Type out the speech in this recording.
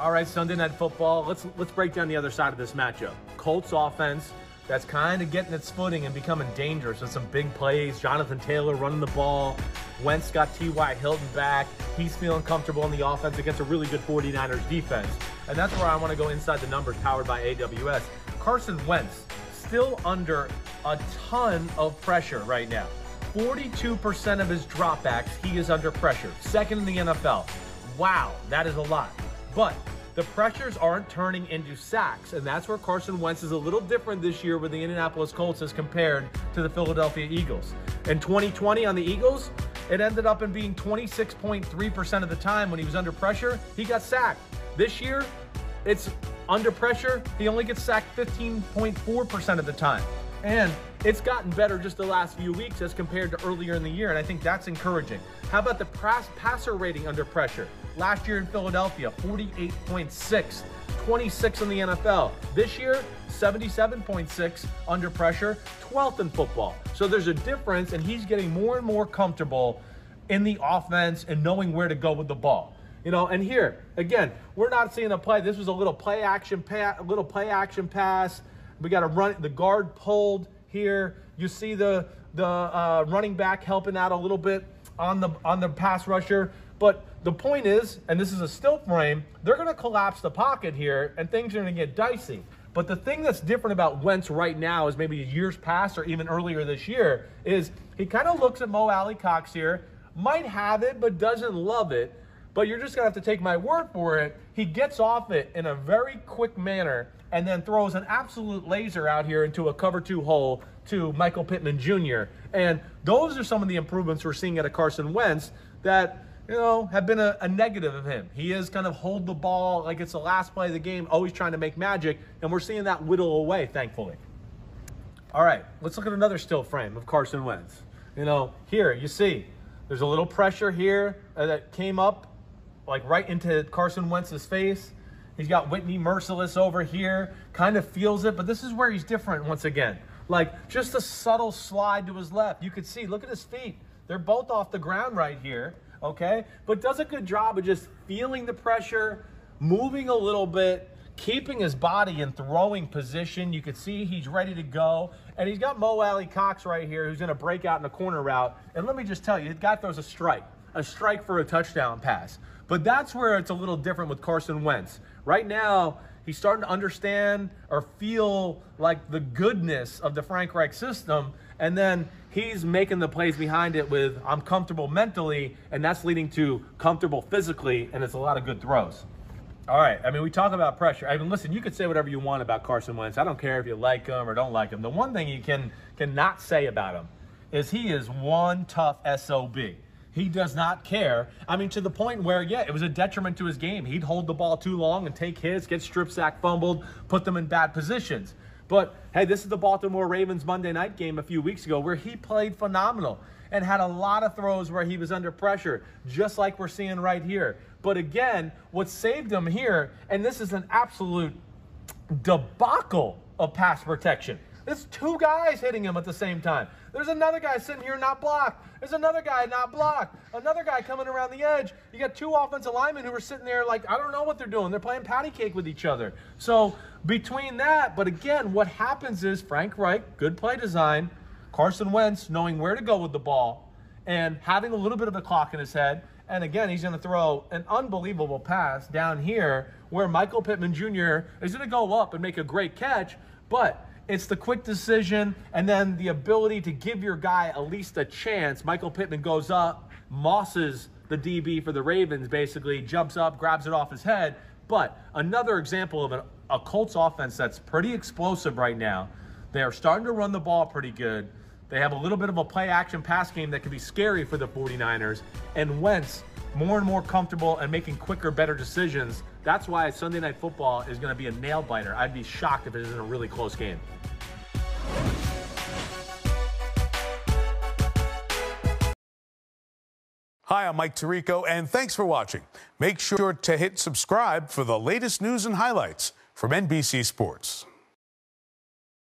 All right, Sunday Night Football. Let's break down the other side of this matchup. Colts offense that's kind of getting its footing and becoming dangerous with some big plays. Jonathan Taylor running the ball. Wentz got T.Y. Hilton back. He's feeling comfortable in the offense against a really good 49ers defense. And that's where I want to go inside the numbers powered by AWS. Carson Wentz still under a ton of pressure right now. 42% of his dropbacks, he is under pressure. Second in the NFL. Wow, that is a lot. But the pressures aren't turning into sacks, and that's where Carson Wentz is a little different this year with the Indianapolis Colts as compared to the Philadelphia Eagles. In 2020 on the Eagles, it ended up in being 26.3% of the time when he was under pressure, he got sacked. This year, it's under pressure, he only gets sacked 15.4% of the time. And it's gotten better just the last few weeks as compared to earlier in the year, and I think that's encouraging. How about the passer rating under pressure? Last year in Philadelphia, 48.6, 26 in the NFL. This year, 77.6 under pressure, 12th in football. So there's a difference, and he's getting more and more comfortable in the offense and knowing where to go with the ball. You know, and here, again, we're not seeing a play. This was a little play action pass. We got to run the guard pulled here. You see the running back helping out a little bit on the pass rusher. But the point is, and this is a still frame, they're going to collapse the pocket here, and things are going to get dicey. But the thing that's different about Wentz right now is maybe years past or even earlier this year is he kind of looks at Mo Alley-Cox here, might have it but doesn't love it. But you're just going to have to take my word for it. He gets off it in a very quick manner and then throws an absolute laser out here into a cover 2 hole to Michael Pittman Jr. And those are some of the improvements we're seeing out of Carson Wentz that, you know, have been a negative of him. He is kind of hold the ball like it's the last play of the game, always trying to make magic, and we're seeing that whittle away, thankfully. All right, let's look at another still frame of Carson Wentz. You know, here you see there's a little pressure here that came up like right into Carson Wentz's face. He's got Whitney Merciless over here, kind of feels it, but this is where he's different once again. Like just a subtle slide to his left. You could see, look at his feet. They're both off the ground right here, okay? But does a good job of just feeling the pressure, moving a little bit, keeping his body in throwing position. You could see he's ready to go. And he's got Mo Alley-Cox right here who's going to break out in a corner route. And let me just tell you, the guy throws a strike for a touchdown pass. But that's where it's a little different with Carson Wentz. Right now, he's starting to understand or feel like the goodness of the Frank Reich system, and then he's making the plays behind it with I'm comfortable mentally, and that's leading to comfortable physically, and it's a lot of good throws. All right, I mean, we talk about pressure. I mean, listen, you could say whatever you want about Carson Wentz. I don't care if you like him or don't like him. The one thing you cannot say about him is he is one tough SOB. He does not care. I mean, to the point where, yeah, it was a detriment to his game. He'd hold the ball too long and take hits, get strip sack fumbled, put them in bad positions. But, hey, this is the Baltimore Ravens Monday night game a few weeks ago where he played phenomenal and had a lot of throws where he was under pressure, just like we're seeing right here. But, again, what saved him here, and this is an absolute debacle of pass protection. There's two guys hitting him at the same time. There's another guy sitting here not blocked. There's another guy not blocked. Another guy coming around the edge. You got two offensive linemen who are sitting there like, I don't know what they're doing. They're playing patty cake with each other. So between that, but again, what happens is Frank Reich, good play design, Carson Wentz knowing where to go with the ball and having a little bit of a clock in his head. And again, he's going to throw an unbelievable pass down here where Michael Pittman Jr. is going to go up and make a great catch, but it's the quick decision and then the ability to give your guy at least a chance. Michael Pittman goes up, mosses the DB for the Ravens, basically, jumps up, grabs it off his head. But another example of a Colts offense that's pretty explosive right now. They are starting to run the ball pretty good. They have a little bit of a play-action pass game that can be scary for the 49ers. And Wentz, more and more comfortable and making quicker, better decisions. That's why Sunday Night Football is going to be a nail-biter. I'd be shocked if it isn't a really close game. Hi, I'm Mike Tirico, and thanks for watching. Make sure to hit subscribe for the latest news and highlights from NBC Sports.